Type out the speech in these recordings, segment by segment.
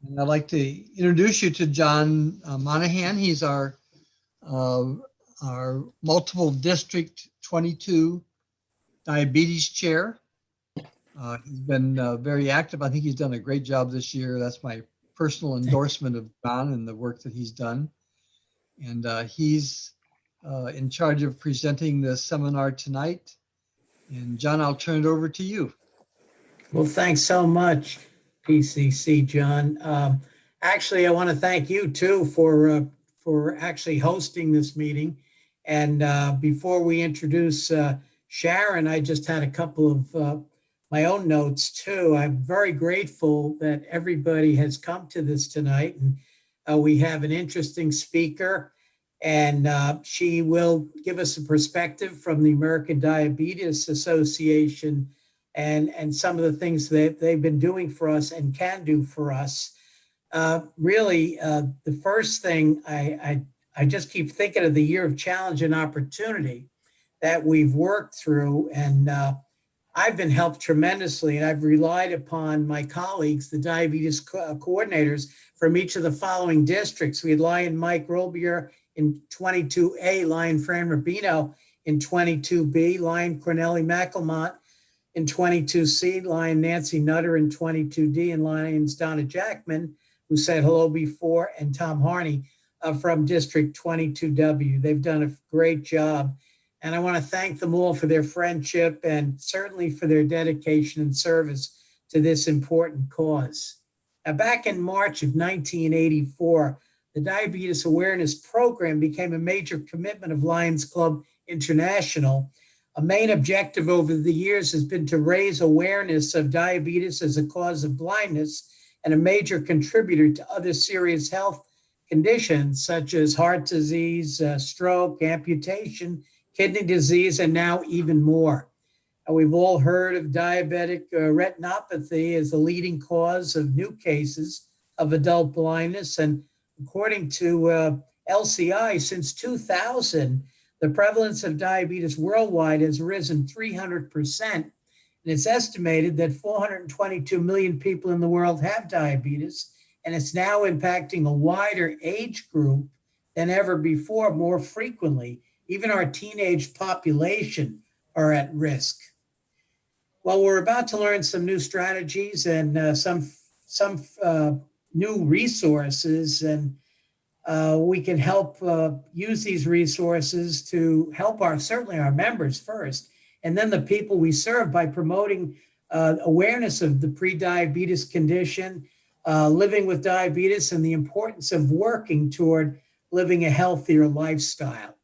And I'd like to introduce you to John Monahan. He's uh, our multiple district 22 diabetes chair. He's been very active. I think he's done a great job this year. That's my personal endorsement of John and the work that he's done. And he's in charge of presenting the seminar tonight. And John, I'll turn it over to you. Well, thanks so much, PCC, John. Actually, I want to thank you too for actually hosting this meeting. And before we introduce Sharon, I just had a couple of my own notes too. I'm very grateful that everybody has come to this tonight, and we have an interesting speaker, and she will give us a perspective from the American Diabetes Association and some of the things that they've been doing for us and can do for us. The first thing I just keep thinking of the year of challenge and opportunity that we've worked through, and I've been helped tremendously, and I've relied upon my colleagues, the diabetes coordinators from each of the following districts. We had Lion Mike Robier in 22A, Lion Fran Rubino in 22B, Lion Corneli McElmont in 22C, Lion Nancy Nutter in 22D, and Lions Donna Jackman, who said hello before, and Tom Harney from District 22W. They've done a great job. And I want to thank them all for their friendship and certainly for their dedication and service to this important cause. Now, back in March of 1984, the Diabetes Awareness Program became a major commitment of Lions Club International. A main objective over the years has been to raise awareness of diabetes as a cause of blindness and a major contributor to other serious health conditions such as heart disease, stroke, amputation, kidney disease, and now even more. We've all heard of diabetic retinopathy as the leading cause of new cases of adult blindness. And according to LCI, since 2000, the prevalence of diabetes worldwide has risen 300%. And it's estimated that 422 million people in the world have diabetes, and it's now impacting a wider age group than ever before, more frequently. Even our teenage population are at risk. Well, we're about to learn some new strategies and some new resources, and we can help use these resources to help certainly our members first, and then the people we serve by promoting awareness of the pre-diabetes condition, living with diabetes, and the importance of working toward living a healthier lifestyle.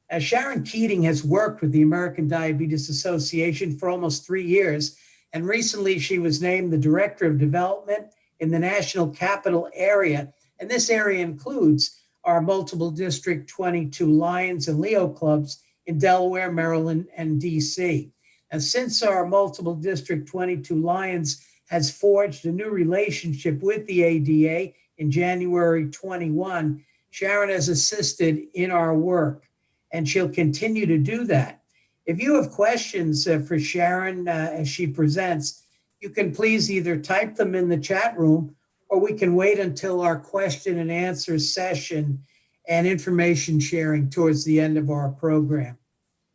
As Sharon Keating has worked with the American Diabetes Association for almost 3 years, and recently she was named the Director of Development in the National Capital Area. And this area includes our multiple District 22 Lions and Leo clubs in Delaware, Maryland, and DC. And since our multiple District 22 Lions has forged a new relationship with the ADA in January 21, Sharon has assisted in our work, and she'll continue to do that. If you have questions for Sharon as she presents, you can please either type them in the chat room, or we can wait until our question and answer session and information sharing towards the end of our program.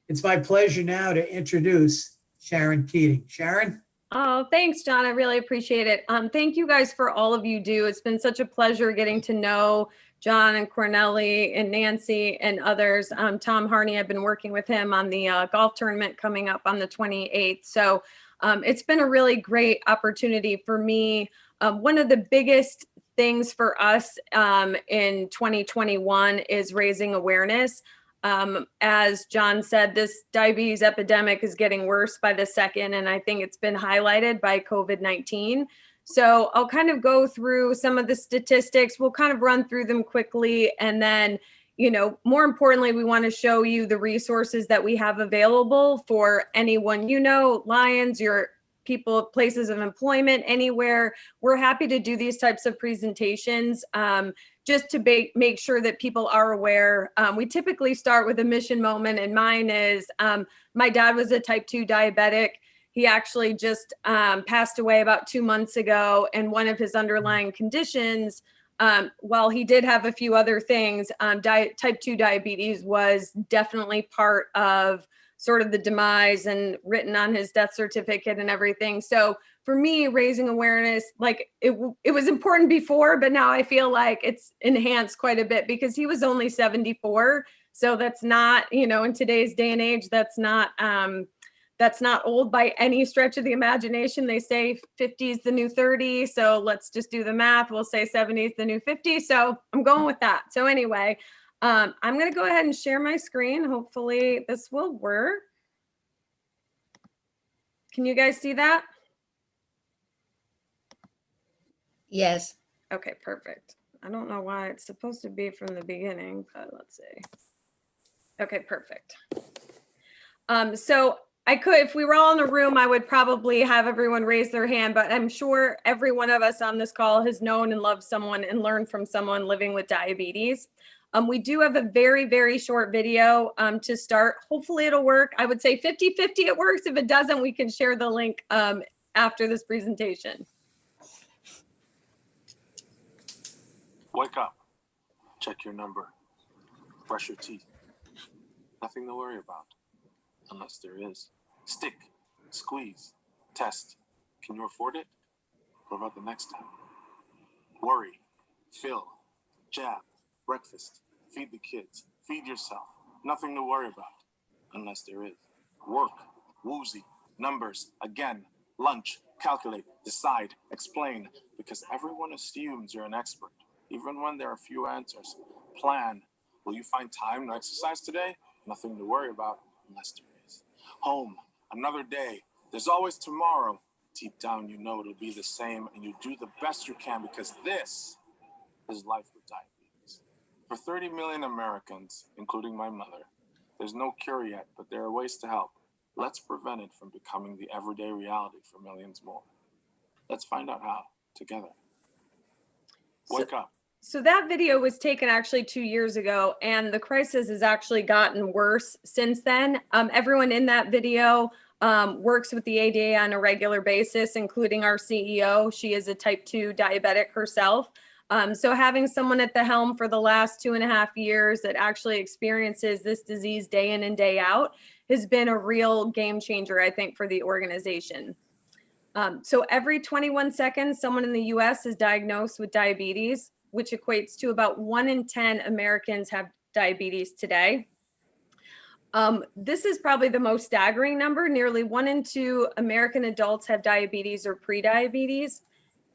It's my pleasure now to introduce Sharon Keating. Sharon? Oh, thanks, John. I really appreciate it. Thank you guys for all of you do. It's been such a pleasure getting to know John and Corneli and Nancy and others. Tom Harney, I've been working with him on the golf tournament coming up on the 28th. So it's been a really great opportunity for me. One of the biggest things for us in 2021 is raising awareness. As John said, this diabetes epidemic is getting worse by the second, and I think it's been highlighted by COVID-19. So I'll kind of go through some of the statistics. We'll kind of run through them quickly. And then, more importantly, we want to show you the resources that we have available for anyone, Lions, your people, places of employment, anywhere. We're happy to do these types of presentations just to make sure that people are aware. We typically start with a mission moment, and mine is my dad was a type 2 diabetic. He actually just passed away about 2 months ago, and one of his underlying conditions, while he did have a few other things, type 2 diabetes was definitely part of sort of the demise and written on his death certificate and everything. So for me, raising awareness, like it was important before, but now I feel like it's enhanced quite a bit because he was only 74. So that's not, in today's day and age, that's not old by any stretch of the imagination. They say 50 is the new 30. So let's just do the math. We'll say 70 is the new 50. So I'm going with that. So anyway, I'm going to go ahead and share my screen. Hopefully this will work. Can you guys see that? Yes. Okay, perfect. I don't know why it's supposed to be from the beginning, but let's see. Okay, perfect. So I could, if we were all in a room, I would probably have everyone raise their hand, but I'm sure every one of us on this call has known and loved someone and learned from someone living with diabetes. We do have a very, very short video to start. Hopefully it'll work. I would say 50-50 it works. If it doesn't, we can share the link after this presentation. Wake up. Check your number. Brush your teeth. Nothing to worry about. Unless there is. Stick. Squeeze. Test. Can you afford it? What about the next time? Worry. Fill. Jab. Breakfast. Feed the kids. Feed yourself. Nothing to worry about. Unless there is. Work. Woozy. Numbers. Again. Lunch. Calculate. Decide. Explain. Because everyone assumes you're an expert. Even when there are few answers. Plan. Will you find time to exercise today? Nothing to worry about unless there is. Home. Another day. There's always tomorrow. Deep down, you know it'll be the same, and you do the best you can because this is life with diabetes. For 30 million Americans, including my mother, there's no cure yet, but there are ways to help. Let's prevent it from becoming the everyday reality for millions more. Let's find out how, together. Wake up. So that video was taken actually 2 years ago, and the crisis has actually gotten worse since then. Everyone in that video works with the ADA on a regular basis, including our CEO. She is a type 2 diabetic herself. So having someone at the helm for the last 2.5 years that actually experiences this disease day in and day out has been a real game changer, I think, for the organization. So every 21 seconds, someone in the US is diagnosed with diabetes, which equates to about 1 in 10 Americans have diabetes today. This is probably the most staggering number. Nearly 1 in 2 American adults have diabetes or prediabetes.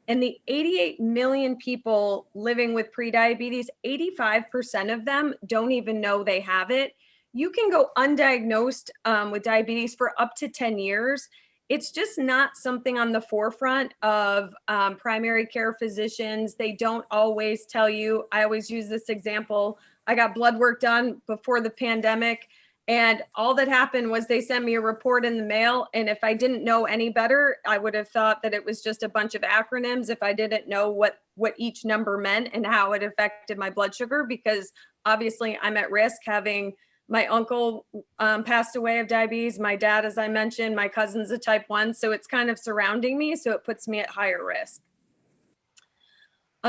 And the 88 million people living with prediabetes, 85% of them don't even know they have it. You can go undiagnosed with diabetes for up to 10 years. It's just not something on the forefront of primary care physicians. They don't always tell you. I always use this example. I got blood work done before the pandemic, and all that happened was they sent me a report in the mail. And if I didn't know any better, I would have thought that it was just a bunch of acronyms if I didn't know what each number meant and how it affected my blood sugar, because obviously I'm at risk. Having my uncle passed away of diabetes, my dad, as I mentioned, my cousin's a type 1. So it's kind of surrounding me. So it puts me at higher risk.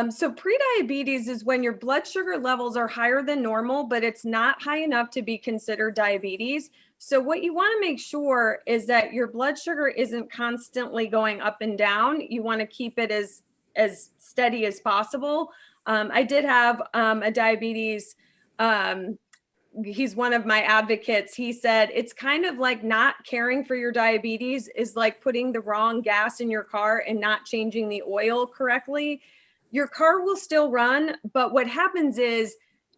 So prediabetes is when your blood sugar levels are higher than normal, but it's not high enough to be considered diabetes. So what you want to make sure is that your blood sugar isn't constantly going up and down. You want to keep it as steady as possible. I did have a diabetes he's one of my advocates. He said, it's kind of like not caring for your diabetes is like putting the wrong gas in your car and not changing the oil correctly. Your car will still run, but what happens is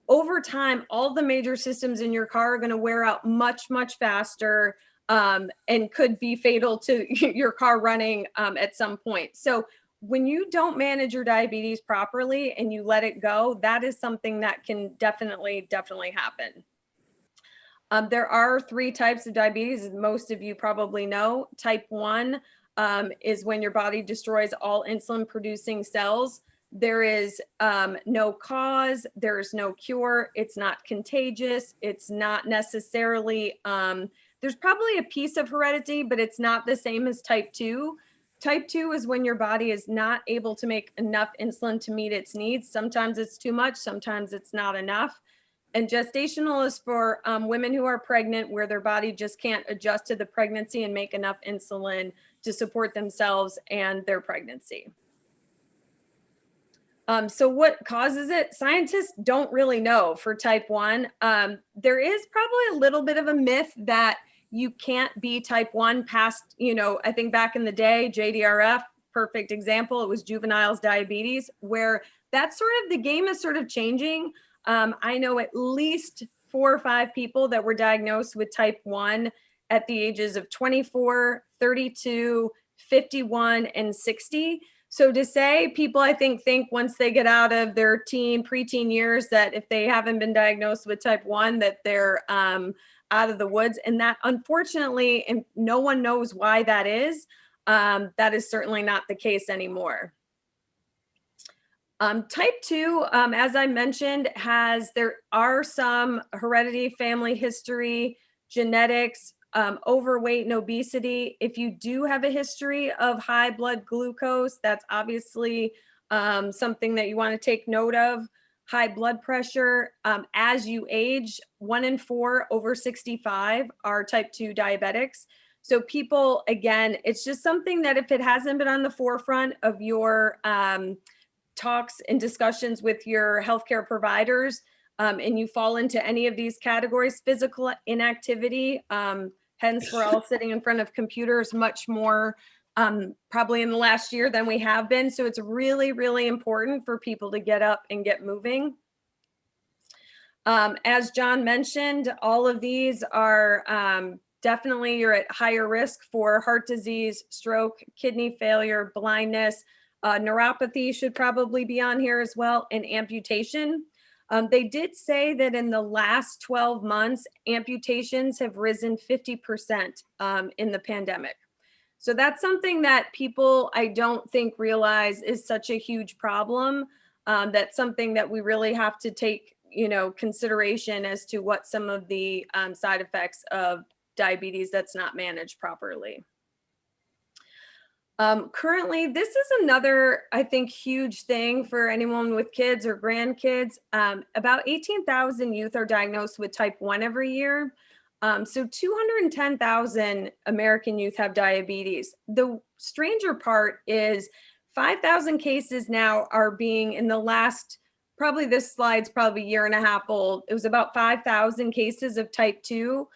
over time, all the major systems in your car are going to wear out much, much faster and could be fatal to your car running at some point. So when you don't manage your diabetes properly and you let it go, that is something that can definitely happen. There are 3 types of diabetes, as most of you probably know. Type 1 is when your body destroys all insulin producing cells. There is no cause, there's no cure, it's not contagious, it's not necessarily there's probably a piece of heredity, but it's not the same as type 2. Type 2 is when your body is not able to make enough insulin to meet its needs. Sometimes it's too much, sometimes it's not enough. And gestational is for women who are pregnant, where their body just can't adjust to the pregnancy and make enough insulin to support themselves and their pregnancy. So what causes it? Scientists don't really know for type 1. There is probably a little bit of a myth that you can't be type 1 past, I think back in the day, JDRF, perfect example, it was juveniles diabetes, where that's sort of, the game is sort of changing. I know at least 4 or 5 people that were diagnosed with type 1 at the ages of 24, 32, 51, and 60. So to say, people I think once they get out of their preteen years that if they haven't been diagnosed with type 1 that they're out of the woods, and that unfortunately, and no one knows why that is certainly not the case anymore. Type 2, as I mentioned, there are some heredity, family history, genetics, overweight and obesity. If you do have a history of high blood glucose, that's obviously something that you want to take note of. High blood pressure, as you age, 1 in 4 over 65 are type 2 diabetics. So people, again, it's just something that if it hasn't been on the forefront of your talks and discussions with your healthcare providers, and you fall into any of these categories, physical inactivity, hence we're all sitting in front of computers much more probably in the last year than we have been. So it's really, really important for people to get up and get moving. As John mentioned, all of these are definitely, you're at higher risk for heart disease, stroke, kidney failure, blindness. Neuropathy should probably be on here as well, and amputation. They did say that in the last 12 months, amputations have risen 50% in the pandemic. So that's something that people, I don't think, realize is such a huge problem. That's something that we really have to take, consideration as to what some of the side effects of diabetes that's not managed properly. Currently, this is another, I think, huge thing for anyone with kids or grandkids. About 18,000 youth are diagnosed with type 1 every year. So 210,000 American youth have diabetes. The stranger part is 5,000 cases now are being, in the last, probably this slide's probably a year and a half old. It was about 5,000 cases of type 2.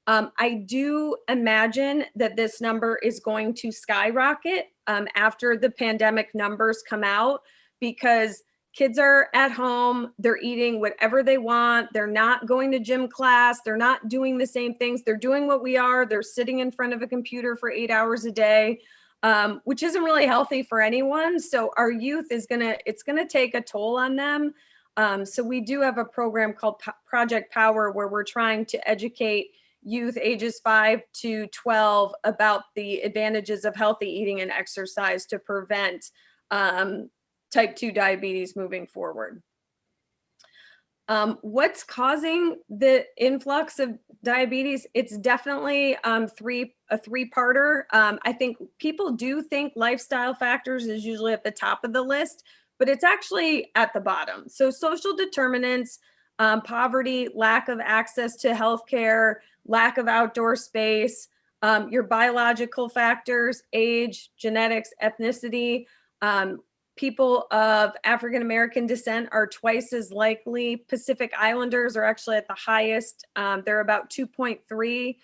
I do imagine that this number is going to skyrocket after the pandemic numbers come out, because kids are at home, they're eating whatever they want, they're not going to gym class, they're not doing the same things, they're doing what we are, they're sitting in front of a computer for 8 hours a day, which isn't really healthy for anyone. So our youth it's gonna take a toll on them. So we do have a program called Project Power, where we're trying to educate youth ages 5 to 12 about the advantages of healthy eating and exercise to prevent type 2 diabetes moving forward. What's causing the influx of diabetes? It's definitely a three-parter. I think people do think lifestyle factors is usually at the top of the list, but it's actually at the bottom. So social determinants, poverty, lack of access to healthcare, lack of outdoor space, your biological factors, age, genetics, ethnicity. People of African-American descent are twice as likely. Pacific Islanders are actually at the highest. They're about 2.3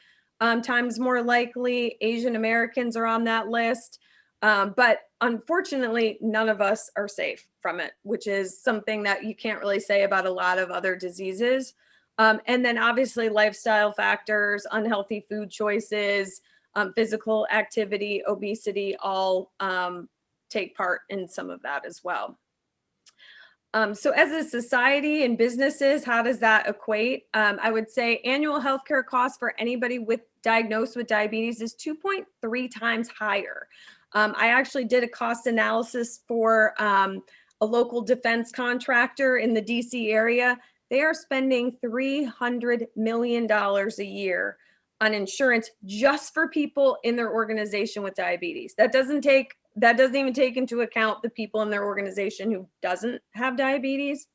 times more likely. Asian Americans are on that list. But unfortunately, none of us are safe from it, which is something that you can't really say about a lot of other diseases. And then obviously lifestyle factors, unhealthy food choices, physical activity, obesity, all take part in some of that as well. So as a society and businesses, how does that equate? I would say annual healthcare costs for anybody diagnosed with diabetes is 2.3 times higher. I actually did a cost analysis for a local defense contractor in the DC area. They are spending $300 million a year on insurance just for people in their organization with diabetes. That doesn't even take into account the people in their organization who doesn't have diabetes.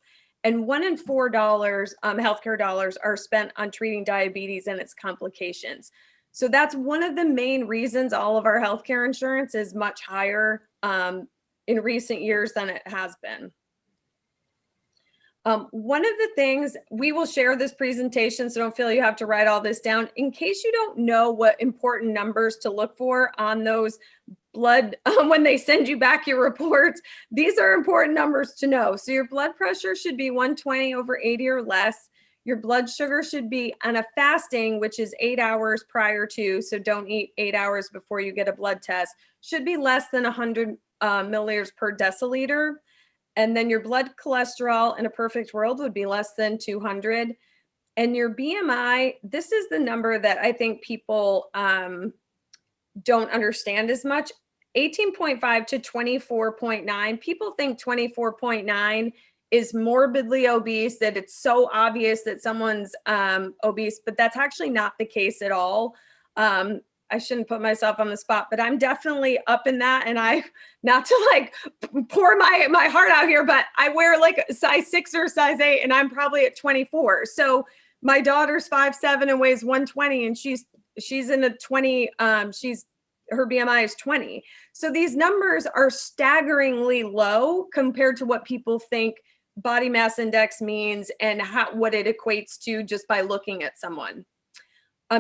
And 1 in 4 dollars, healthcare dollars, are spent on treating diabetes and its complications. So that's one of the main reasons all of our healthcare insurance is much higher in recent years than it has been. One of the things, we will share this presentation, so don't feel you have to write all this down. In case you don't know what important numbers to look for on those blood, when they send you back your reports, these are important numbers to know. So your blood pressure should be 120/80 or less. Your blood sugar should be on a fasting, which is 8 hours prior to, so don't eat 8 hours before you get a blood test, should be less than 100 milliliters per deciliter. And then your blood cholesterol in a perfect world would be less than 200. And your BMI, this is the number that I think people don't understand as much. 18.5 to 24.9. People think 24.9 is morbidly obese, that it's so obvious that someone's obese, but that's actually not the case at all. I shouldn't put myself on the spot, but I'm definitely up in that. And not to like pour my heart out here, but I wear like a size 6 or size 8, and I'm probably at 24. So my daughter's 5'7" and weighs 120, and she's in a 20, her BMI is 20. So these numbers are staggeringly low compared to what people think body mass index means and what it equates to just by looking at someone.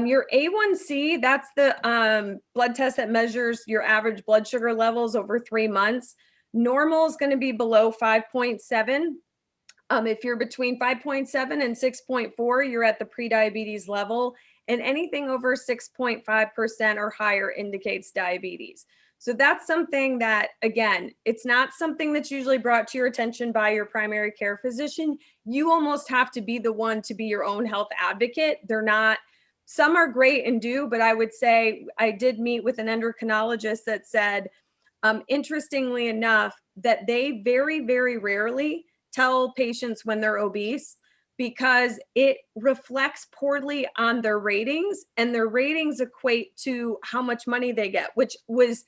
Your A1C, that's the blood test that measures your average blood sugar levels over 3 months. Normal is going to be below 5.7. If you're between 5.7 and 6.4, you're at the prediabetes level, and anything over 6.5% or higher indicates diabetes. So that's something that, again, it's not something that's usually brought to your attention by your primary care physician. You almost have to be the one to be your own health advocate. They're not. Some are great and do, but I would say I did meet with an endocrinologist that said, interestingly enough, that they very, very rarely tell patients when they're obese because it reflects poorly on their ratings, and their ratings equate to how much money they get, which was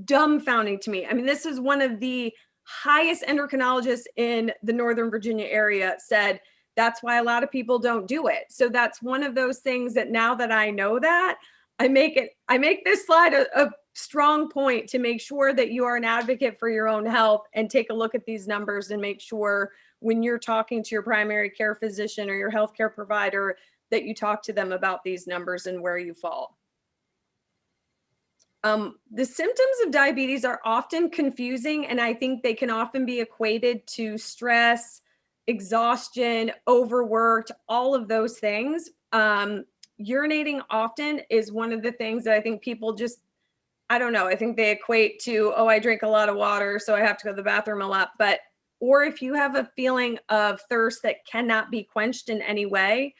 dumbfounding to me. I mean, this is one of the highest endocrinologists in the Northern Virginia area said, that's why a lot of people don't do it. So that's one of those things that now that I know that, I make this slide a strong point to make sure that you are an advocate for your own health and take a look at these numbers and make sure when you're talking to your primary care physician or your healthcare provider that you talk to them about these numbers and where you fall. The symptoms of diabetes are often confusing, and I think they can often be equated to stress, exhaustion, overworked, all of those things. Urinating often is one of the things that I think people just, I don't know, I think they equate to, oh, I drink a lot of water, so I have to go to the bathroom a lot. But, or if you have a feeling of thirst that cannot be quenched in any way,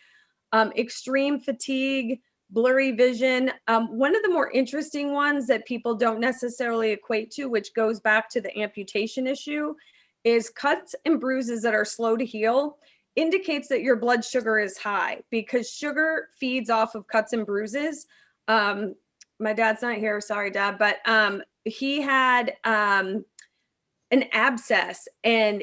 extreme fatigue, blurry vision. One of the more interesting ones that people don't necessarily equate to, which goes back to the amputation issue, is cuts and bruises that are slow to heal indicates that your blood sugar is high because sugar feeds off of cuts and bruises. My dad's not here, sorry, Dad, but he had an abscess, and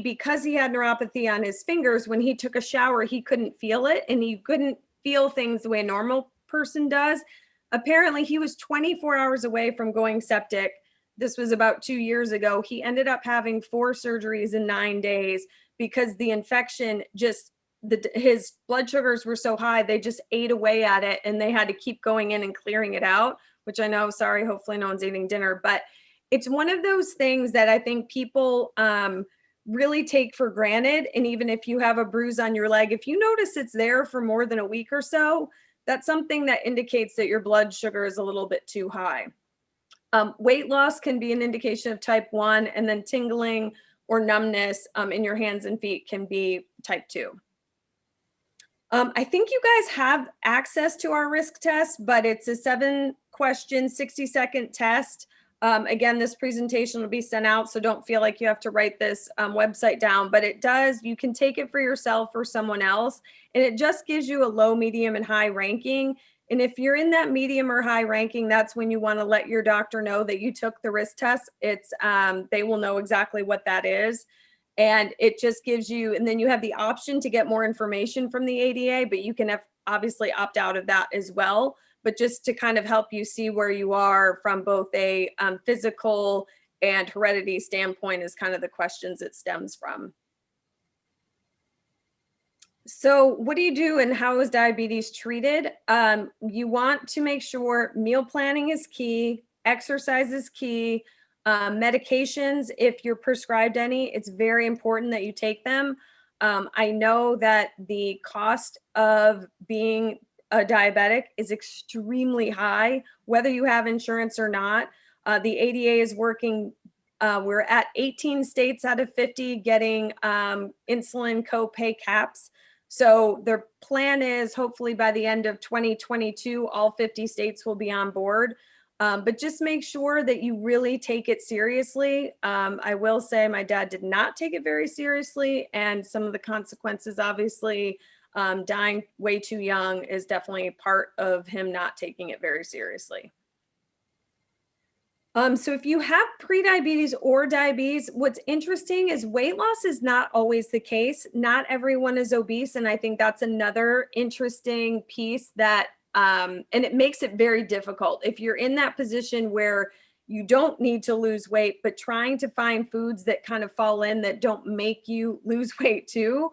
because he had neuropathy on his fingers, when he took a shower, he couldn't feel it, and he couldn't feel things the way a normal person does. Apparently, he was 24 hours away from going septic. This was about 2 years ago. He ended up having 4 surgeries in 9 days because the infection his blood sugars were so high, they just ate away at it, and they had to keep going in and clearing it out, which I know, sorry, hopefully no one's eating dinner, but it's one of those things that I think people really take for granted. And even if you have a bruise on your leg, if you notice it's there for more than a week or so, that's something that indicates that your blood sugar is a little bit too high. Weight loss can be an indication of type 1, and then tingling or numbness in your hands and feet can be type 2. I think you guys have access to our risk test, but it's a 7-question, 60-second test. Again, this presentation will be sent out, so don't feel like you have to write this website down, but you can take it for yourself or someone else, and it just gives you a low, medium, and high ranking. And if you're in that medium or high ranking, that's when you want to let your doctor know that you took the risk test. It's they will know exactly what that is. And it just gives you, and then you have the option to get more information from the ADA, but you can obviously opt out of that as well. But just to kind of help you see where you are from both a physical and heredity standpoint is kind of the questions it stems from. So what do you do and how is diabetes treated? You want to make sure meal planning is key, exercise is key, medications, if you're prescribed any, it's very important that you take them. I know that the cost of being a diabetic is extremely high, whether you have insurance or not. The ADA is working, we're at 18 states out of 50 getting insulin copay caps. So their plan is hopefully by the end of 2022, all 50 states will be on board. But just make sure that you really take it seriously. I will say my dad did not take it very seriously, and some of the consequences, obviously, dying way too young is definitely part of him not taking it very seriously. So if you have prediabetes or diabetes, what's interesting is weight loss is not always the case. Not everyone is obese. And I think that's another interesting piece that, and it makes it very difficult. If you're in that position where you don't need to lose weight, but trying to find foods that kind of fall in that don't make you lose weight too,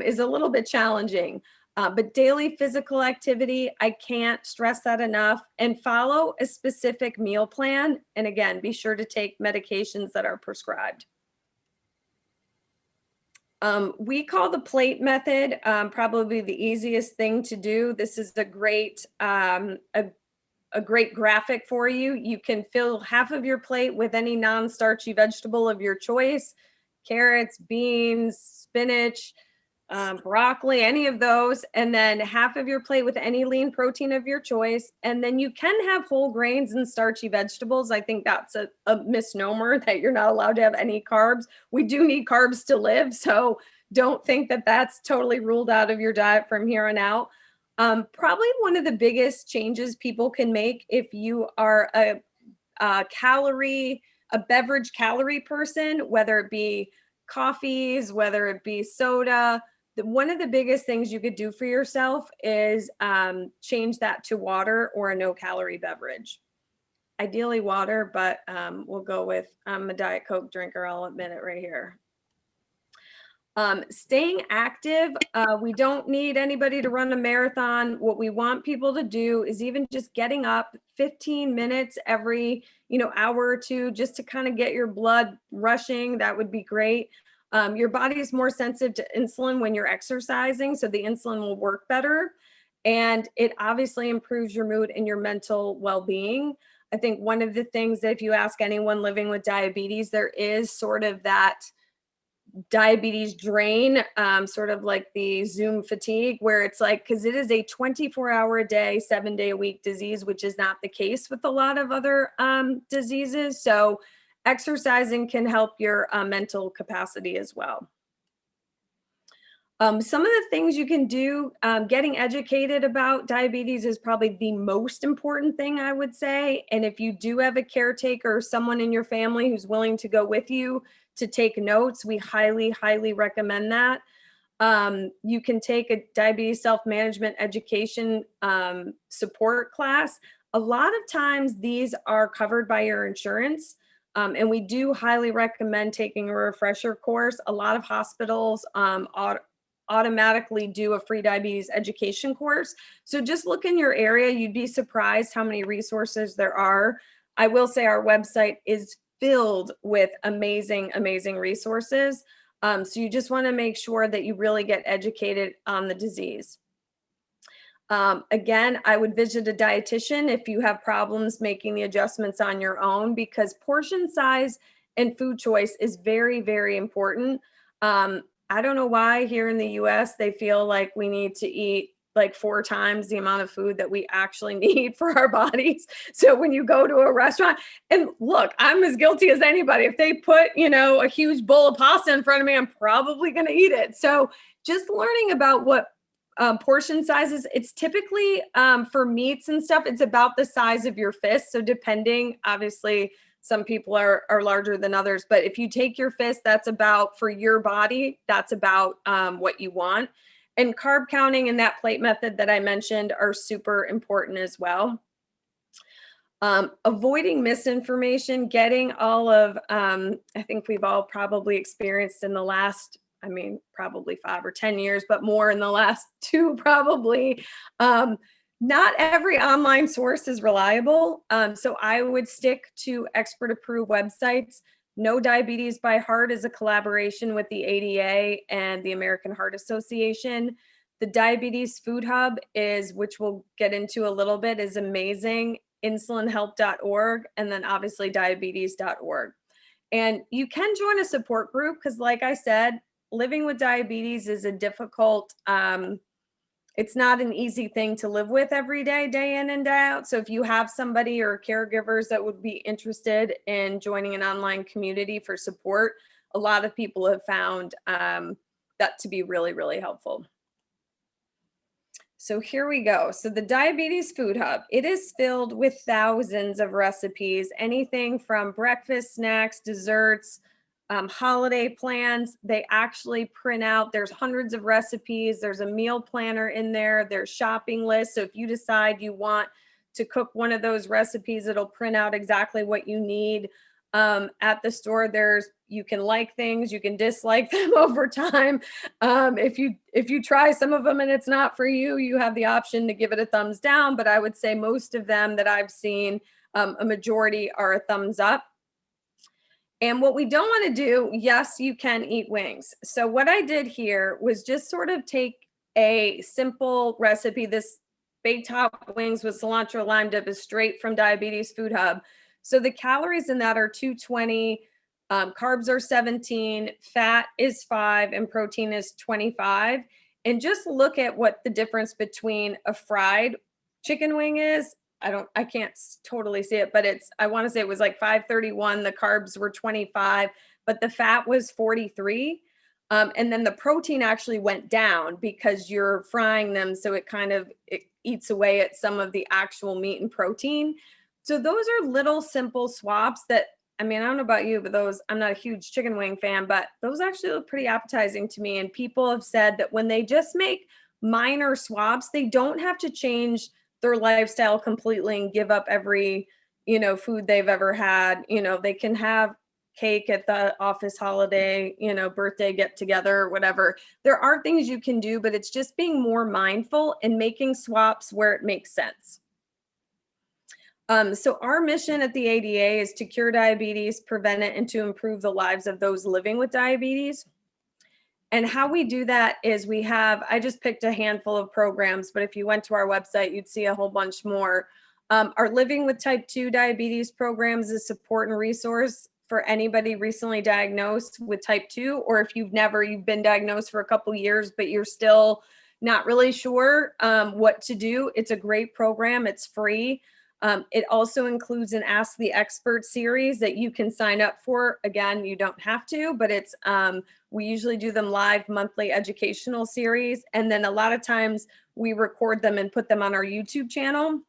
is a little bit challenging. But daily physical activity, I can't stress that enough, and follow a specific meal plan. And again, be sure to take medications that are prescribed. We call the plate method probably the easiest thing to do. This is a great graphic for you. You can fill half of your plate with any non-starchy vegetable of your choice, carrots, beans, spinach, broccoli, any of those, and then half of your plate with any lean protein of your choice. And then you can have whole grains and starchy vegetables. I think that's a misnomer that you're not allowed to have any carbs. We do need carbs to live, so don't think that that's totally ruled out of your diet from here on out. Probably one of the biggest changes people can make if you are a beverage calorie person, whether it be coffees, whether it be soda, one of the biggest things you could do for yourself is change that to water or a no calorie beverage. Ideally water, but we'll go with, I'm a Diet Coke drinker, I'll admit it right here. Staying active, we don't need anybody to run a marathon. What we want people to do is even just getting up 15 minutes every hour or two, just to kind of get your blood rushing. That would be great. Your body is more sensitive to insulin when you're exercising, so the insulin will work better. And it obviously improves your mood and your mental well-being. I think one of the things that if you ask anyone living with diabetes, there is sort of that diabetes drain, sort of like the Zoom fatigue, where it's like, because it is a 24-hour-a-day, 7-day-a-week disease, which is not the case with a lot of other diseases. So exercising can help your mental capacity as well. Some of the things you can do, getting educated about diabetes is probably the most important thing, I would say. And if you do have a caretaker or someone in your family who's willing to go with you to take notes, we highly, highly recommend that. You can take a diabetes self-management education support class. A lot of times these are covered by your insurance. And we do highly recommend taking a refresher course. A lot of hospitals automatically do a free diabetes education course. So just look in your area. You'd be surprised how many resources there are. I will say our website is filled with amazing, amazing resources. So you just want to make sure that you really get educated on the disease. Again, I would visit a dietitian if you have problems making the adjustments on your own, because portion size and food choice is very, very important. I don't know why here in the US, they feel like we need to eat like 4 times the amount of food that we actually need for our bodies. So when you go to a restaurant, and look, I'm as guilty as anybody. If they put, a huge bowl of pasta in front of me, I'm probably going to eat it. So just learning about what portion sizes, it's typically for meats and stuff, it's about the size of your fist. So depending, obviously, some people are larger than others, but if you take your fist, that's about, for your body, that's about what you want. And carb counting and that plate method that I mentioned are super important as well. Avoiding misinformation, getting all of, I think we've all probably experienced in the last, I mean, probably 5 or 10 years, but more in the last 2 probably. Not every online source is reliable. So I would stick to expert approved websites. No Diabetes by Heart is a collaboration with the ADA and the American Heart Association. The Diabetes Food Hub is, which we'll get into a little bit, is amazing. Insulinhelp.org, and then obviously diabetes.org. And you can join a support group because, like I said, living with diabetes is a difficult, it's not an easy thing to live with every day, day in and day out. So if you have somebody or caregivers that would be interested in joining an online community for support, a lot of people have found that to be really, really helpful. So here we go. So the Diabetes Food Hub, it is filled with thousands of recipes, anything from breakfast, snacks, desserts, holiday plans. They actually print out, there's hundreds of recipes. There's a meal planner in there. There's shopping lists. So if you decide you want to cook one of those recipes, it'll print out exactly what you need. At the store, you can like things, you can dislike them over time. If you try some of them and it's not for you, you have the option to give it a thumbs down. But I would say most of them that I've seen, a majority are a thumbs up. And what we don't want to do, yes, you can eat wings. So what I did here was just sort of take a simple recipe. This baked hot wings with cilantro lime dip is straight from Diabetes Food Hub. So the calories in that are 220, carbs are 17, fat is 5, and protein is 25. And just look at what the difference between a fried chicken wing is. I can't totally see it, but I want to say it was like 531. The carbs were 25, but the fat was 43. And then the protein actually went down because you're frying them. So it eats away at some of the actual meat and protein. So those are little simple swaps that, I mean, I don't know about you, but I'm not a huge chicken wing fan, but those actually look pretty appetizing to me. And people have said that when they just make minor swaps, they don't have to change their lifestyle completely and give up every, food they've ever had. They can have cake at the office holiday, birthday get together, whatever. There are things you can do, but it's just being more mindful and making swaps where it makes sense. So our mission at the ADA is to cure diabetes, prevent it, and to improve the lives of those living with diabetes. And how we do that is I just picked a handful of programs, but if you went to our website, you'd see a whole bunch more. Our Living with Type 2 Diabetes programs is support and resource for anybody recently diagnosed with type 2, or if you've been diagnosed for a couple years, but you're still not really sure what to do. It's a great program. It's free. It also includes an Ask the Expert series that you can sign up for. Again, you don't have to, but we usually do them live monthly educational series. And then a lot of times we record them and put them on our YouTube channel.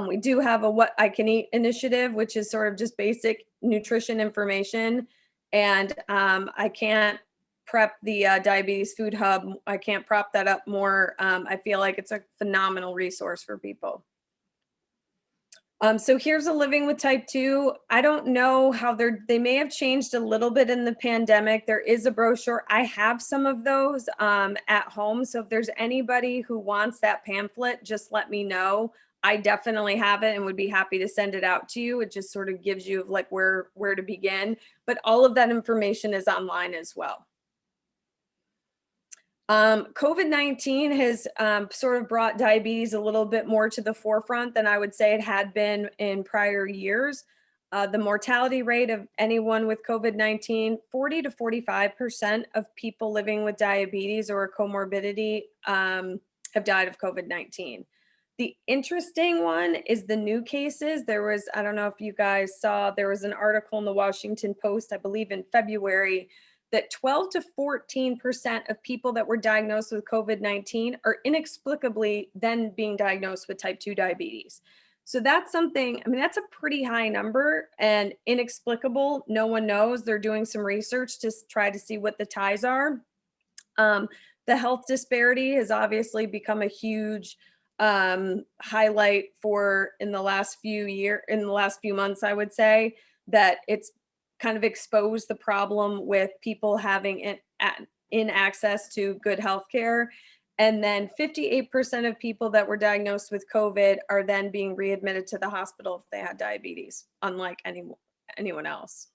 We do have a What I Can Eat initiative, which is sort of just basic nutrition information. And I can't prep the Diabetes Food Hub. I can't prop that up more. I feel like it's a phenomenal resource for people. So here's a Living with Type 2. I don't know how they may have changed a little bit in the pandemic. There is a brochure. I have some of those at home. So if there's anybody who wants that pamphlet, just let me know. I definitely have it and would be happy to send it out to you. It just sort of gives you like where to begin, but all of that information is online as well. COVID-19 has sort of brought diabetes a little bit more to the forefront than I would say it had been in prior years. The mortality rate of anyone with COVID-19, 40 to 45% of people living with diabetes or a comorbidity have died of COVID-19. The interesting one is the new cases. I don't know if you guys saw, there was an article in the Washington Post, I believe in February, that 12 to 14% of people that were diagnosed with COVID-19 are inexplicably then being diagnosed with type 2 diabetes. So that's something, I mean, that's a pretty high number, and inexplicable. No one knows. They're doing some research to try to see what the ties are. The health disparity has obviously become a huge highlight for in the last few months, I would say, that it's kind of exposed the problem with people having inaccess to good health care. And then 58% of people that were diagnosed with COVID are then being readmitted to the hospital if they had diabetes, unlike anyone else.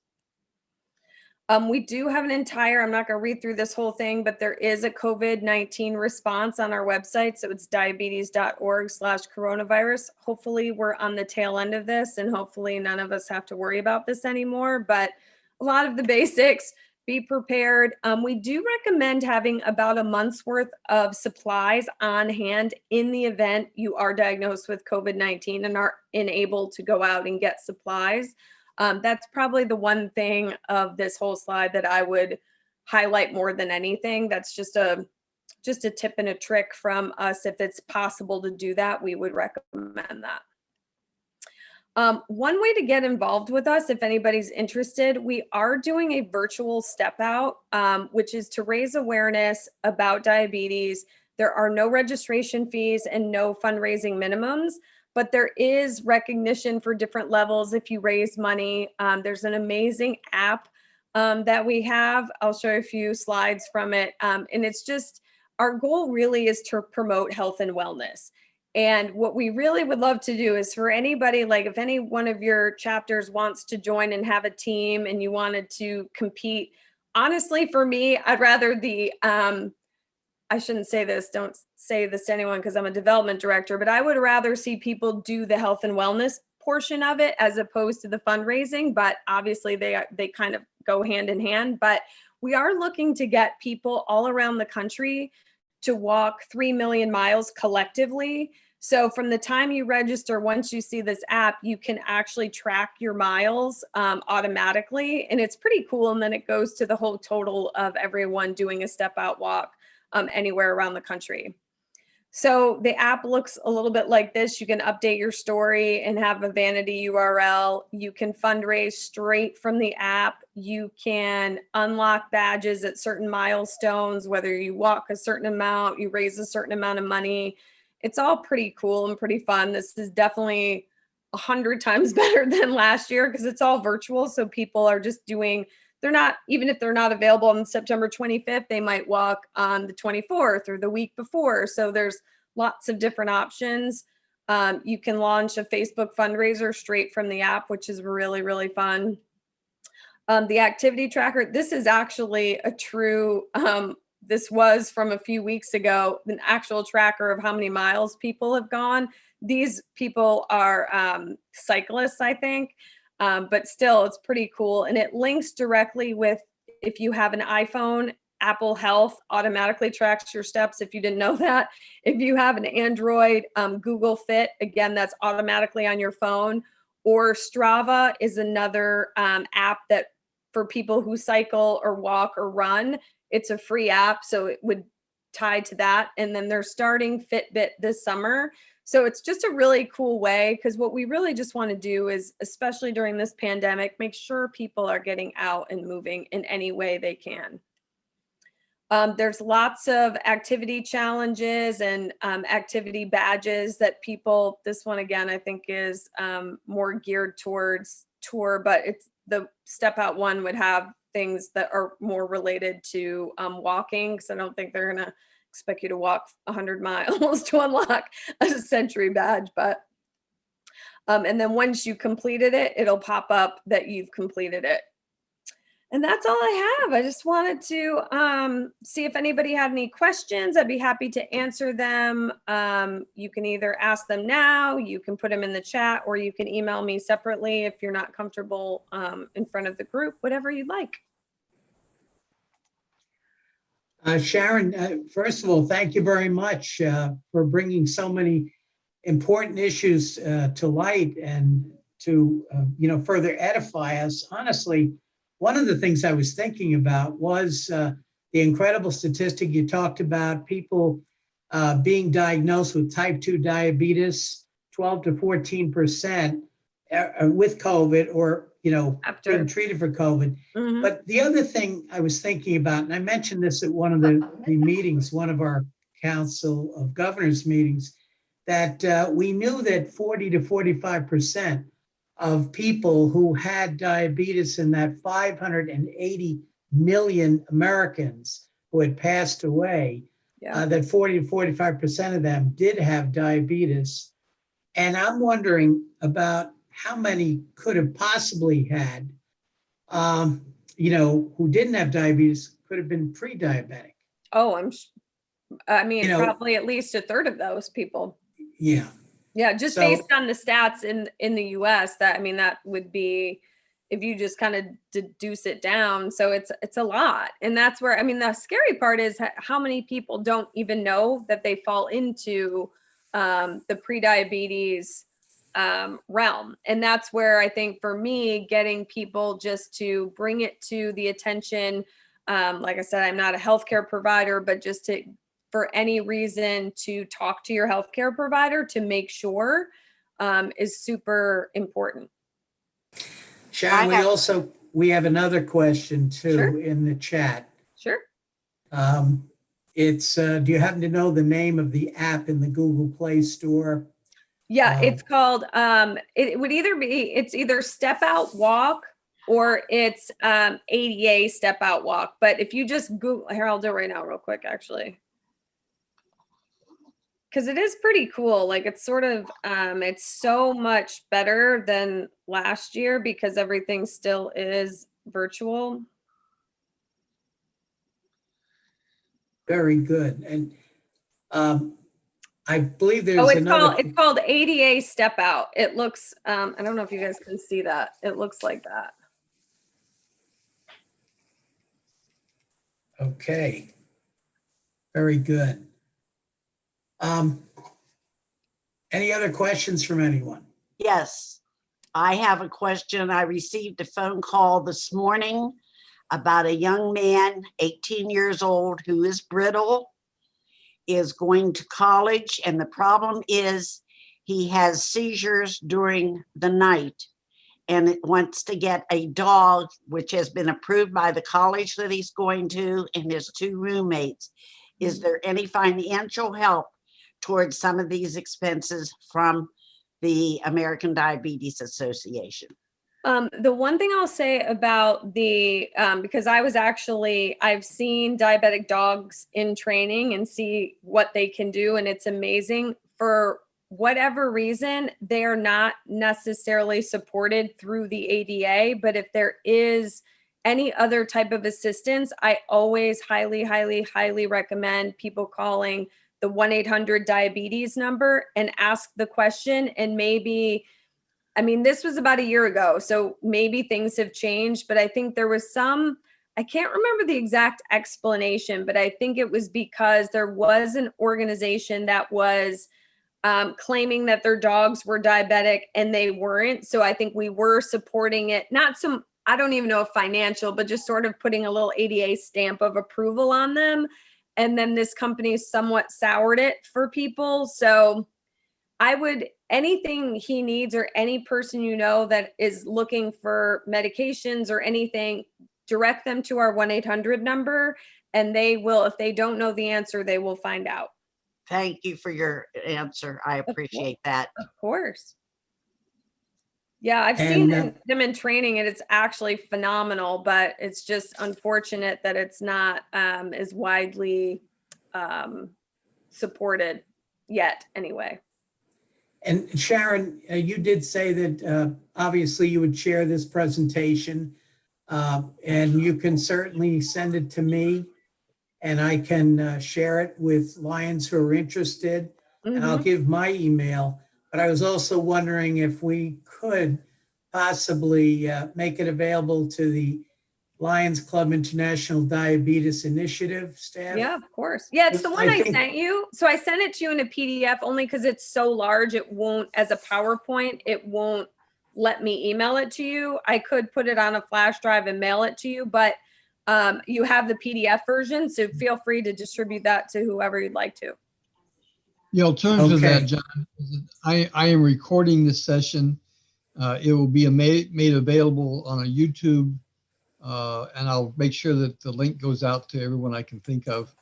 We do have I'm not going to read through this whole thing, but there is a COVID-19 response on our website. So it's diabetes.org/coronavirus. Hopefully we're on the tail end of this, and hopefully none of us have to worry about this anymore. But a lot of the basics, be prepared. We do recommend having about a month's worth of supplies on hand in the event you are diagnosed with COVID-19 and are unable to go out and get supplies. That's probably the one thing of this whole slide that I would highlight more than anything. That's just a tip and a trick from us. If it's possible to do that, we would recommend that. One way to get involved with us, if anybody's interested, we are doing a virtual step out, which is to raise awareness about diabetes. There are no registration fees and no fundraising minimums, but there is recognition for different levels if you raise money. There's an amazing app that we have. I'll show you a few slides from it. And it's just, our goal really is to promote health and wellness. And what we really would love to do is for anybody, like if any one of your chapters wants to join and have a team and you wanted to compete, honestly, for me, I'd rather I shouldn't say this, don't say this to anyone because I'm a development director, but I would rather see people do the health and wellness portion of it as opposed to the fundraising. But obviously they kind of go hand in hand. But we are looking to get people all around the country to walk 3 million miles collectively. So from the time you register, once you see this app, you can actually track your miles automatically. And it's pretty cool. And then it goes to the whole total of everyone doing a step out walk anywhere around the country. So the app looks a little bit like this. You can update your story and have a vanity URL. You can fundraise straight from the app. You can unlock badges at certain milestones, whether you walk a certain amount, you raise a certain amount of money. It's all pretty cool and pretty fun. This is definitely 100 times better than last year because it's all virtual. So people are just doing, even if they're not available on September 25th, they might walk on the 24th or the week before. So there's lots of different options. You can launch a Facebook fundraiser straight from the app, which is really, really fun. The activity tracker, this is actually a true, this was from a few weeks ago, an actual tracker of how many miles people have gone. These people are cyclists, I think. But still, it's pretty cool. And it links directly with, if you have an iPhone, Apple Health automatically tracks your steps if you didn't know that. If you have an Android, Google Fit, again, that's automatically on your phone. Or Strava is another app that for people who cycle or walk or run, it's a free app. So it would tie to that. And then they're starting Fitbit this summer. So it's just a really cool way, because what we really just want to do is, especially during this pandemic, make sure people are getting out and moving in any way they can. There's lots of activity challenges and activity badges that people, this one again, I think is more geared towards tour, but it's the step out one would have things that are more related to walking, because I don't think they're going to expect you to walk 100 miles to unlock a century badge. But and then once you completed it, it'll pop up that you've completed it. And that's all I have. I just wanted to see if anybody had any questions. I'd be happy to answer them. You can either ask them now, you can put them in the chat, or you can email me separately if you're not comfortable in front of the group, whatever you'd like. Sharon, first of all, thank you very much for bringing so many important issues to light and to further edify us. Honestly, one of the things I was thinking about was the incredible statistic you talked about, people being diagnosed with type 2 diabetes, 12 to 14% with COVID, or, After. being treated for COVID. Mhm. But the other thing I was thinking about, and I mentioned this at one of the meetings, one of our Council of Governors meetings, that we knew that 40 to 45% of people who had diabetes, in that 580 million Americans who had passed away, Yeah. that 40 to 45% of them did have diabetes. And I'm wondering about how many could have possibly had, who didn't have diabetes, could have been pre-diabetic. Oh, I mean, You know- probably at least a third of those people. Yeah. Yeah, just So- based on the stats in the US, that would be, if you just kind of deduce it down. So it's a lot. And that's where, I mean, the scary part is how many people don't even know that they fall into the prediabetes realm. And that's where I think, for me, getting people just to bring it to the attention. Like I said, I'm not a healthcare provider, but just for any reason to talk to your healthcare provider to make sure is super important. Sharon, we have another question too. Sure. In the chat. Sure. It's, do you happen to know the name of the app in the Google Play Store? Yeah, it's called, it's either Step Out Walk or it's ADA Step Out Walk. But if you just Google, here, I'll do it right now real quick, actually. Because it is pretty cool. Like, it's sort of, it's so much better than last year because everything still is virtual. Very good. And I believe there's Oh, another. it's called ADA Step Out. It looks, I don't know if you guys can see that. It looks like that. Okay. Very good. Any other questions from anyone? Yes, I have a question. I received a phone call this morning about a young man, 18 years old, who is brittle, is going to college, and the problem is he has seizures during the night and it wants to get a dog, which has been approved by the college that he's going to, and his 2 roommates. Is there any financial help towards some of these expenses from the American Diabetes Association? The one thing I'll say about because I've seen diabetic dogs in training and see what they can do, and it's amazing. For whatever reason, they are not necessarily supported through the ADA, but if there is any other type of assistance, I always highly, highly, highly recommend people calling the 1-800-diabetes number and ask the question. And maybe, I mean, this was about a year ago, so maybe things have changed, but I think there was I can't remember the exact explanation, but I think it was because there was an organization that was claiming that their dogs were diabetic and they weren't. So I think we were supporting it, I don't even know if financial, but just sort of putting a little ADA stamp of approval on them. And then this company somewhat soured it for people. So anything he needs, or any person that is looking for medications or anything, direct them to our 1-800 number, and they will, if they don't know the answer, they will find out. Thank you for your answer. I appreciate that. Of course. Yeah, I've And, seen them in training, and it's actually phenomenal, but it's just unfortunate that it's not as widely supported yet anyway. And Sharon, you did say that obviously you would share this presentation, and you can certainly send it to me, and I can share it with Lions who are interested, and I'll give my email. But I was also wondering if we could possibly make it available to the Lions Club International Diabetes Initiative staff. Yeah, of course. Yeah, it's the one I think- sent you. So I sent it to you in a PDF only because it's so large. It won't, as a PowerPoint, it won't let me email it to you. I could put it on a flash drive and mail it to you, but you have the PDF version, so feel free to distribute that to whoever you'd like to. The alternative to Okay. that, John, is that I am recording this session. It will be made available on a YouTube, and I'll make sure that the link goes out to everyone I can think of.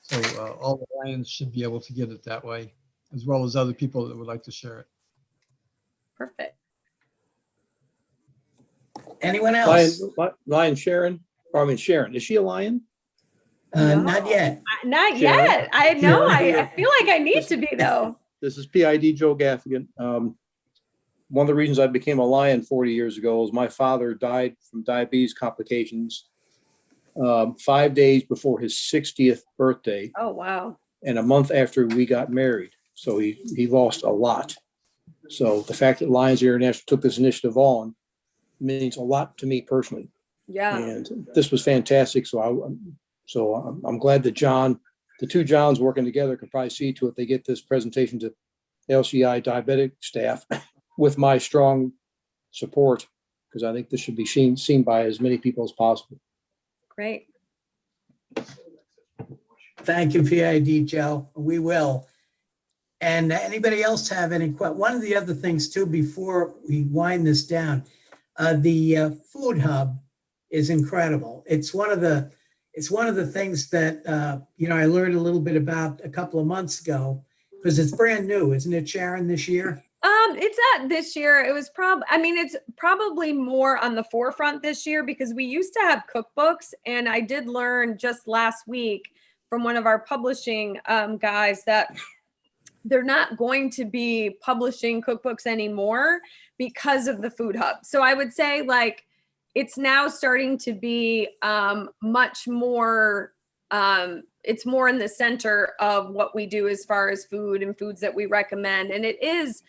So all the Lions should be able to get it that way, as well as other people that would like to share it. Perfect. Anyone else? Lion Sharon, Sharon, is she a lion? Not yet. Not Sharon? yet. I know. Sharon? I feel like I need to be, though. This is Pid Joel Gaffigan. One of the reasons I became a lion 40 years ago is my father died from diabetes complications 5 days before his 60th birthday Oh, wow. and a month after we got married. So he lost a lot. So the fact that Lions International took this initiative on means a lot to me personally. Yeah. And this was fantastic. So I'm glad that the two Johns working together can probably see to it they get this presentation to LCI diabetic staff with my strong support, because I think this should be seen by as many people as possible. Great. Thank you, PID Joe. We will. And anybody else have any questions? One of the other things too, before we wind this down, the food hub is incredible. It's one of the things that I learned a little bit about a couple of months ago, because it's brand new, isn't it, Sharon, this year? It's at this year. It was it's probably more on the forefront this year, because we used to have cookbooks, and I did learn just last week from one of our publishing guys that they're not going to be publishing cookbooks anymore because of the food hub. So I would say, like, it's now starting to be much more, it's more in the center of what we do as far as food and foods that we recommend. And it is,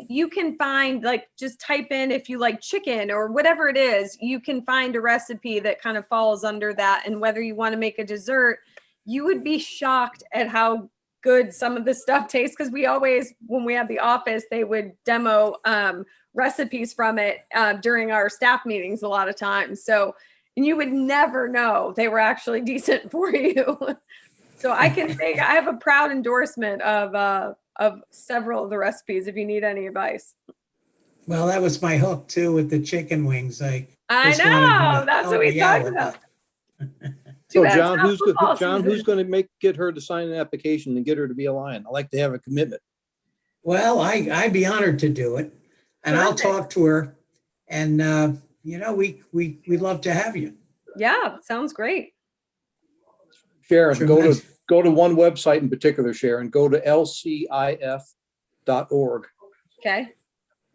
you can find, like, just type in, if you like chicken or whatever it is, you can find a recipe that kind of falls under that. And whether you want to make a dessert, you would be shocked at how good some of the stuff tastes, because we always, when we had the office, they would demo recipes from it during our staff meetings a lot of times. So, and you would never know they were actually decent for you. So I can say I have a proud endorsement of several of the recipes if you need any advice. Well, that was my hook too with the chicken wings. I I just wanted you know, to that's help what we me out talked with about. that. So bad it's John, not who's football going to get her to sign an application and get her to be a lion? I like to have a commitment. Well, I'd be honored to do it, and I'll Terrific. talk to her, and we'd love to have you. Yeah, sounds great. Sharon, Tremendous. go to one website in particular, Sharon. Go to lcif.org. Okay,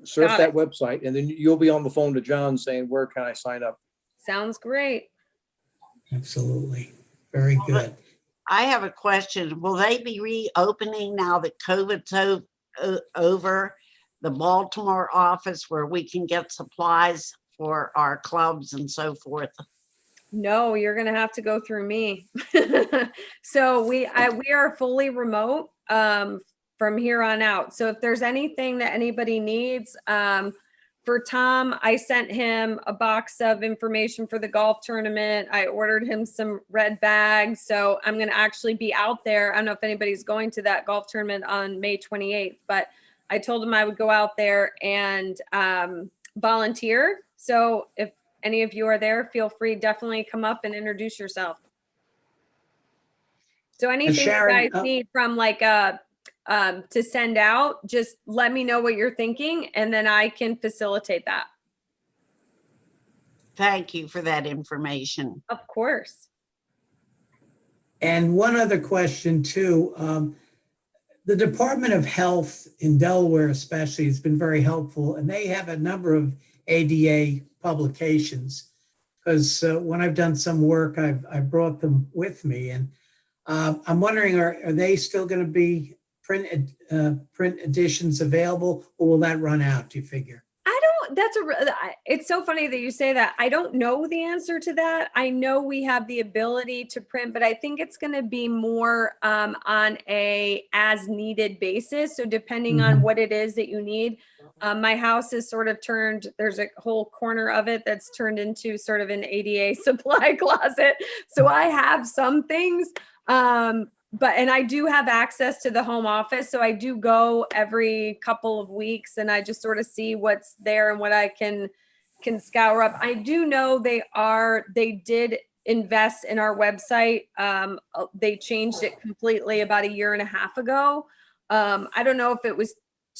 Surf Got that it. website, and then you'll be on the phone to John saying, where can I sign up? sounds great. Absolutely, very good. I have a question. Will they be reopening now that COVID's over, the Baltimore office where we can get supplies for our clubs and so forth? No, you're gonna have to go through me. So we are fully remote from here on out. So if there's anything that anybody needs, for Tom, I sent him a box of information for the golf tournament. I ordered him some red bags. So I'm gonna actually be out there. I don't know if anybody's going to that golf tournament on May 28th, but I told him I would go out there and volunteer. So if any of you are there, feel free, definitely come up and introduce yourself. So anything Sharon, you guys need from like to send out, just let me know what you're thinking, and then I can facilitate that. Thank you for that information. Of course. And one other question too. The Department of Health in Delaware especially has been very helpful, and they have a number of ADA publications, because when I've done some work, I've brought them with me, and I'm wondering, are they still going to be print editions available, or will that run out, do you figure? it's so funny that you say that. I don't know the answer to that. I know we have the ability to print, but I think it's going to be more on a as needed basis. So depending on what it is that you need, my house is sort of turned, there's a whole corner of it that's turned into sort of an ADA supply closet. So I have some things, and I do have access to the home office. So I do go every couple of weeks and I just sort of see what's there and what I can scour up. I do know they did invest in our website. They changed it completely about a year and a half ago. I don't know if it was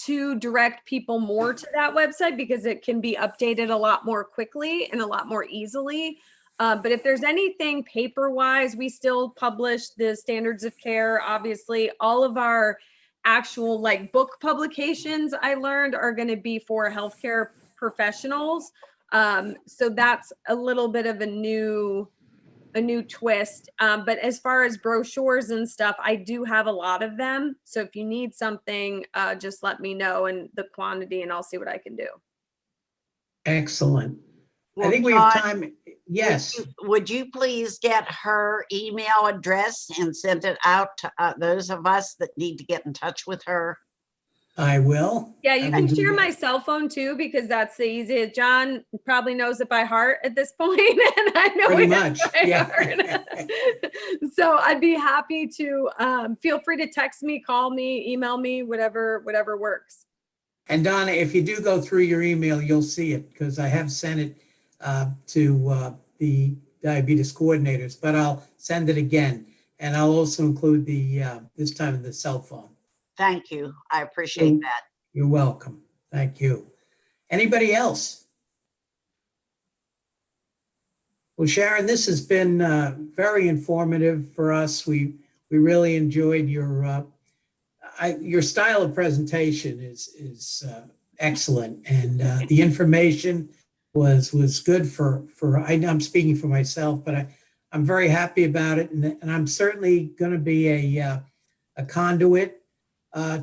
to direct people more to that website because it can be updated a lot more quickly and a lot more easily. But if there's anything paper-wise, we still publish the standards of care. Obviously, all of our actual like book publications I learned are going to be for healthcare professionals. So that's a little bit of a new twist. But as far as brochures and stuff, I do have a lot of them. So if you need something, just let me know and the quantity and I'll see what I can do. Excellent. I Well, think we have John, time. Yes. Would you please get her email address and send it out to those of us that need to get in touch with her? I will. Yeah, I you will can do share that. my cell phone too, because that's the easiest. John probably knows it by heart at this point, and I know Pretty it much, by yeah. heart. So I'd be happy to feel free to text me, call me, email me, whatever works. And Donna, if you do go through your email, you'll see it because I have sent it to the diabetes coordinators, but I'll send it again. And I'll also include the this time in the cell phone. Thank you. I appreciate that. You're welcome. Thank you. Anybody else? Well, Sharon, this has been very informative for us. We really enjoyed your style of presentation is excellent, and the information was good for I'm speaking for myself, but I'm very happy about it, and I'm certainly going to be a conduit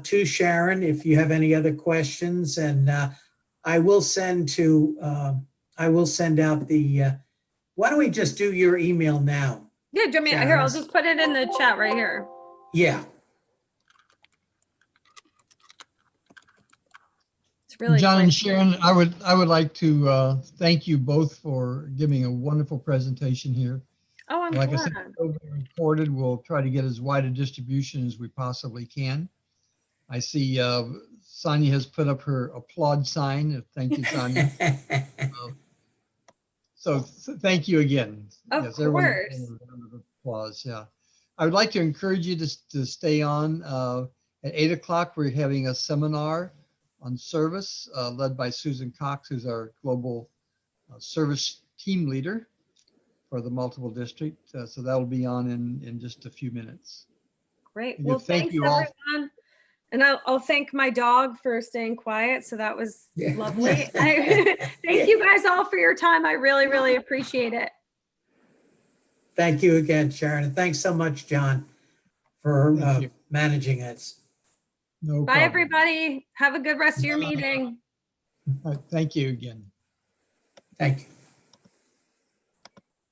to Sharon if you have any other questions, and I will send out the. Why don't we just do your email now? Yeah, do you want me here? I'll just put it in the chat right here. Yeah. It's really John quick. and Sharon, I would like to thank you both for giving a wonderful presentation here. Oh, I'm Like I glad. said, it'll be recorded. We'll try to get as wide a distribution as we possibly can. I see Sonia has put up her applaud sign. Thank you, Sonia. So thank you again. Of everyone, course. a round of applause. Yeah. I would like to encourage you to stay on. At 8 o'clock, we're having a seminar on service led by Susan Cox, who's our global service team leader for the multiple district. So that'll be on in just a few minutes. Great. Again, Well, thank thanks you all. everyone. And I'll thank my dog for staying quiet. So that was Yeah. lovely. Thank you guys all for your time. I really, really appreciate it. Thank you again, Sharon. And thanks so much, John, for Thank you. managing it. No Bye, problem. everybody. Have a good rest of your meeting. Thank you again. Thank you.